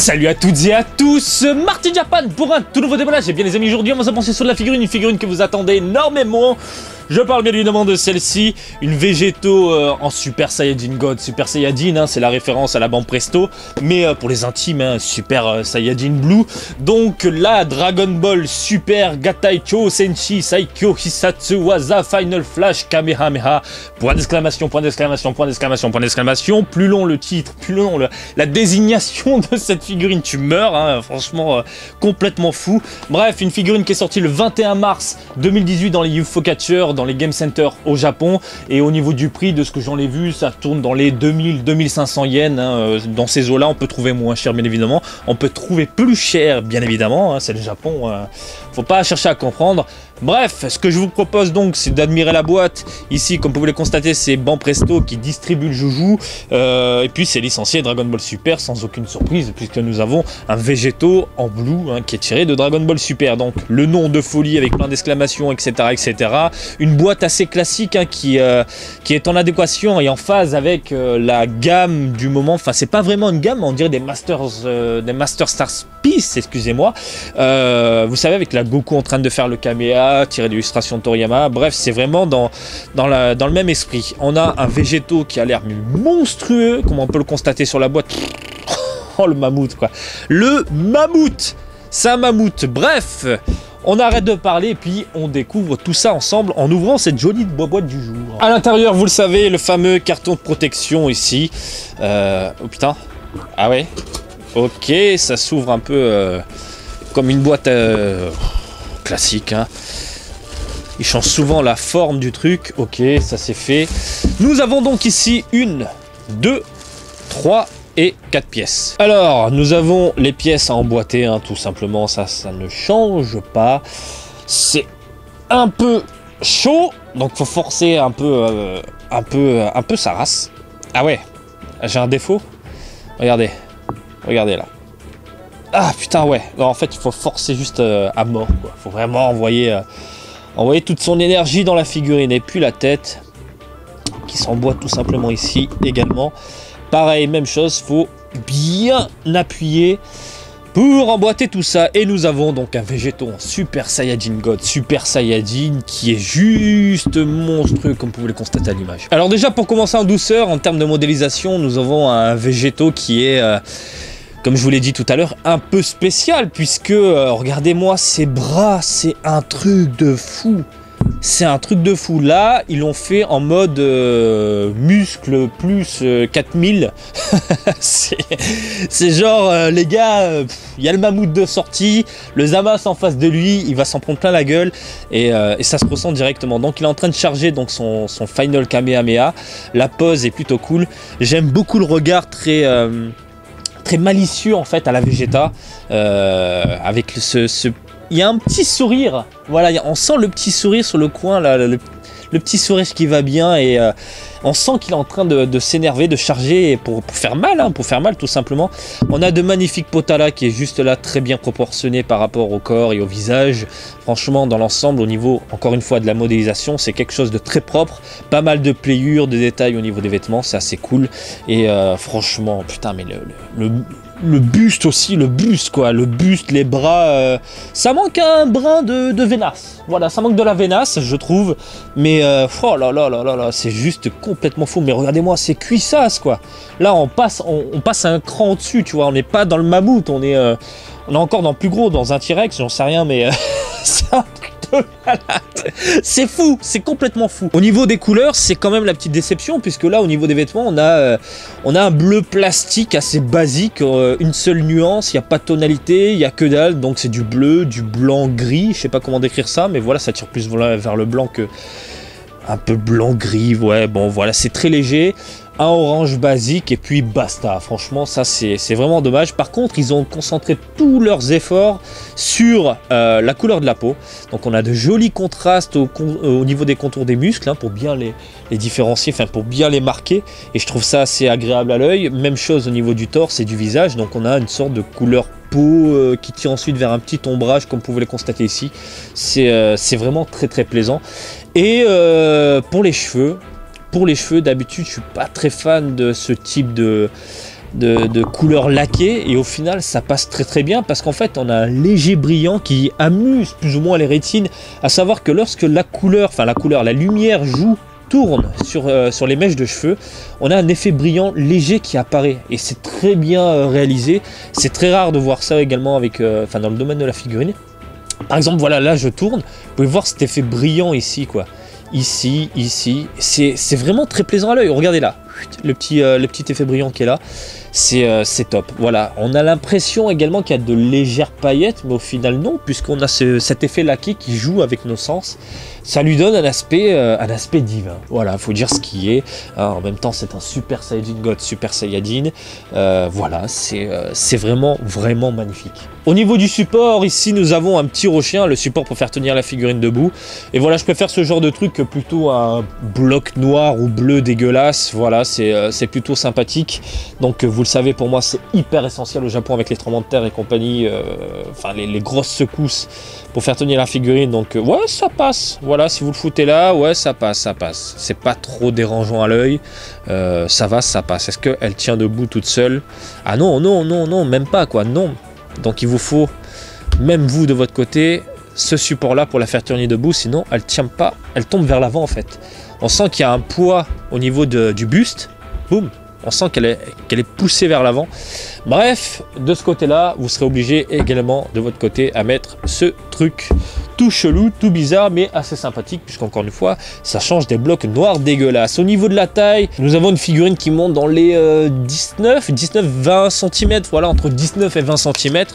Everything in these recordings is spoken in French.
Salut à toutes et à tous, Marty Japan pour un tout nouveau déballage. Et bien les amis, aujourd'hui on va se pencher sur la figurine, une figurine que vous attendez énormément. Je parle bien évidemment de celle-ci, une Végéto en Super Saiyajin God. Super Saiyajin, hein, c'est la référence à la bande Presto, mais pour les intimes, hein, Super Saiyajin Blue. Donc la Dragon Ball Super Gataicho Senshi Saikyo Hisatsu Waza Final Flash Kamehameha. Point d'exclamation, point d'exclamation, point d'exclamation, point d'exclamation. Plus long le titre, plus long la désignation de cette figurine, tu meurs, hein, franchement complètement fou. Bref, une figurine qui est sortie le 21 mars 2018 dans les UFO Catcher, dans les Game Center au Japon, et au niveau du prix, de ce que j'en ai vu, ça tourne dans les 2000-2500 yens, hein. Dans ces eaux là on peut trouver moins cher bien évidemment, on peut trouver plus cher bien évidemment, hein. C'est le Japon, faut pas chercher à comprendre. Bref, ce que je vous propose donc, c'est d'admirer la boîte. Ici, comme vous pouvez le constater, c'est Ban Presto qui distribue le joujou. Et puis, c'est licencié Dragon Ball Super, sans aucune surprise, puisque nous avons un Végéto en blue, hein, qui est tiré de Dragon Ball Super. Donc, le nom de folie avec plein d'exclamations, etc., etc. Une boîte assez classique, hein, qui est en adéquation et en phase avec la gamme du moment. Enfin, c'est pas vraiment une gamme, on dirait des Master Stars Piece, excusez-moi. Vous savez, avec la Goku en train de faire le Kameha, tiré d'illustration de Toriyama. Bref, c'est vraiment dans le même esprit. On a un Végéto qui a l'air monstrueux, comme on peut le constater sur la boîte. Oh, le mammouth, quoi. Le mammouth, c'est un mammouth. Bref, on arrête de parler et puis on découvre tout ça ensemble en ouvrant cette jolie boîte du jour. À l'intérieur, vous le savez, le fameux carton de protection ici. Oh putain. Ah ouais. Ok, ça s'ouvre un peu comme une boîte classique, hein. Il change souvent la forme du truc. Ok, ça c'est fait. Nous avons donc ici 1, 2, 3 et 4 pièces. Alors, nous avons les pièces à emboîter, hein, tout simplement. Ça ne change pas. C'est un peu chaud, donc faut forcer un peu sa race. Ah ouais, j'ai un défaut. Regardez là. Ah putain, ouais. Non, en fait, il faut forcer juste à mort, quoi. Faut vraiment envoyer toute son énergie dans la figurine. Et puis la tête qui s'emboîte tout simplement ici également. Pareil, même chose, faut bien appuyer pour emboîter tout ça. Et nous avons donc un Végéto en Super Saiyajin God, Super Saiyajin, qui est juste monstrueux, comme vous pouvez le constater à l'image. Alors déjà, pour commencer en douceur, en termes de modélisation, nous avons un Végéto qui est... comme je vous l'ai dit tout à l'heure, un peu spécial, puisque, regardez-moi ses bras, c'est un truc de fou. C'est un truc de fou. Là, ils l'ont fait en mode muscle plus 4000. c'est genre, les gars, il y a le mammouth de sortie, le Zamasu en face de lui, il va s'en prendre plein la gueule, et ça se ressent directement. Donc, il est en train de charger donc, son Final Kamehameha. La pose est plutôt cool. J'aime beaucoup le regard très malicieux en fait à la Vegeta, avec il y a un petit sourire, voilà, on sent le petit sourire sur le coin là, le petit sourire qui va bien, et on sent qu'il est en train de s'énerver, de charger pour faire mal, hein, pour faire mal tout simplement. On a de magnifiques Potala qui est juste là, très bien proportionné par rapport au corps et au visage. Franchement, dans l'ensemble, au niveau, encore une fois, de la modélisation, c'est quelque chose de très propre. Pas mal de playures, de détails au niveau des vêtements, c'est assez cool. Et franchement, putain, mais le buste aussi, le buste quoi, le buste, les bras, ça manque un brin de vénasse. Voilà, ça manque de la vénasse, je trouve. Mais oh là là là là là, c'est juste complètement fou. Mais regardez-moi, c'est cuissasse quoi. Là, on passe un cran au-dessus, tu vois. On n'est pas dans le mammouth, on est encore dans plus gros, dans un T-Rex, j'en sais rien, mais c'est un truc de malade. C'est fou, c'est complètement fou. Au niveau des couleurs, c'est quand même la petite déception, puisque là, au niveau des vêtements, on a un bleu plastique assez basique, une seule nuance, il n'y a pas de tonalité, il n'y a que dalle, donc c'est du bleu, du blanc, gris, je sais pas comment décrire ça, mais voilà, ça tire plus vers le blanc que... un peu blanc-gris, ouais, bon, voilà, c'est très léger. Un orange basique et puis basta. Franchement, ça c'est vraiment dommage. Par contre, ils ont concentré tous leurs efforts sur la couleur de la peau. Donc on a de jolis contrastes au niveau des contours des muscles, hein, pour bien les différencier, enfin pour bien les marquer. Et je trouve ça assez agréable à l'œil. Même chose au niveau du torse et du visage. Donc on a une sorte de couleur peau qui tire ensuite vers un petit ombrage, comme vous pouvez le constater ici. C'est vraiment très très plaisant. Et pour les cheveux, d'habitude, je suis pas très fan de ce type de de couleur laquée, et au final ça passe très bien parce qu'en fait on a un léger brillant qui amuse plus ou moins les rétines, à savoir que lorsque la lumière tourne sur les mèches de cheveux, on a un effet brillant léger qui apparaît, et c'est très bien réalisé. C'est très rare de voir ça également avec, dans le domaine de la figurine. Par exemple, voilà, là je tourne, vous pouvez voir cet effet brillant ici, quoi. Ici, c'est vraiment très plaisant à l'œil. Regardez là, le petit effet brillant qui est là, c'est top. Voilà, on a l'impression également qu'il y a de légères paillettes, mais au final non, puisqu'on a cet effet laqué qui joue avec nos sens. Ça lui donne un aspect divin. Voilà, faut dire ce qui est. En même temps, c'est un Super Saiyajin God, Super Saiyajin. Voilà, c'est vraiment magnifique. Au niveau du support, ici nous avons un petit rocher, le support pour faire tenir la figurine debout. Et voilà, je préfère ce genre de truc que plutôt un bloc noir ou bleu dégueulasse. Voilà, c'est plutôt sympathique. Donc vous le savez, pour moi c'est hyper essentiel au Japon avec les tremblements de terre et compagnie. Les grosses secousses pour faire tenir la figurine. Donc ouais, ça passe. Voilà, si vous le foutez là, ouais, ça passe. C'est pas trop dérangeant à l'œil. Ça passe. Est-ce qu'elle tient debout toute seule? Ah non, même pas, quoi, non. Donc il vous faut, même vous de votre côté, ce support là pour la faire tenir debout, sinon elle tient pas, elle tombe vers l'avant en fait. On sent qu'il y a un poids au niveau du buste, boum, on sent qu'elle est poussée vers l'avant. Bref, de ce côté là, vous serez obligé également de votre côté à mettre ce truc tout chelou, tout bizarre, mais assez sympathique, puisqu'encore une fois, ça change des blocs noirs dégueulasses. Au niveau de la taille, nous avons une figurine qui monte dans les 19-20 cm, voilà, entre 19 et 20 cm.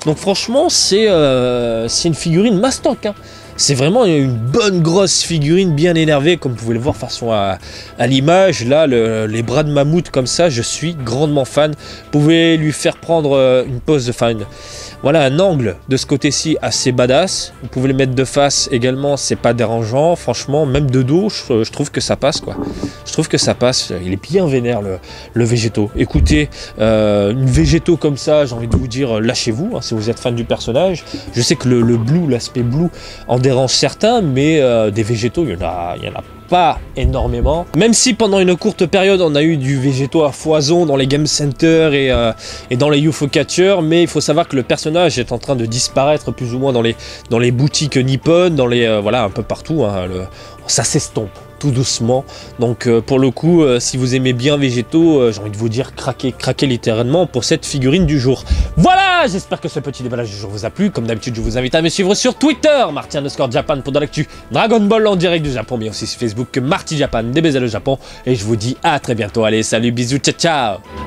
Donc franchement, c'est une figurine mastoc, hein. C'est vraiment une bonne grosse figurine bien énervée, comme vous pouvez le voir façon à l'image. Là, les bras de mammouth comme ça, je suis grandement fan. Vous pouvez lui faire prendre une pose, voilà, un angle de ce côté-ci assez badass. Vous pouvez le mettre de face également, c'est pas dérangeant. Franchement, même de dos, je trouve que ça passe, quoi. Je trouve que ça passe. Il est bien vénère, le végéto. Écoutez, une végéto comme ça, j'ai envie de vous dire, lâchez-vous, hein, si vous êtes fan du personnage. Je sais que le blue, l'aspect blue, en dérange certains, mais des végétaux, il y en a pas énormément. Même si pendant une courte période, on a eu du végéto à foison dans les Game Center et dans les UFO Catcher, mais il faut savoir que le personnage est en train de disparaître plus ou moins dans les boutiques nippones, voilà, un peu partout, hein, ça s'estompe tout doucement. Donc pour le coup, si vous aimez bien végétaux, j'ai envie de vous dire craquez littéralement pour cette figurine du jour. Voilà, j'espère que ce petit déballage du jour vous a plu. Comme d'habitude, je vous invite à me suivre sur Twitter, Marty_Japan, pour de l'actu Dragon Ball en direct du Japon, mais aussi sur Facebook, Marty Japan, DBZ le Japon. Et je vous dis à très bientôt. Allez, salut, bisous, ciao ciao.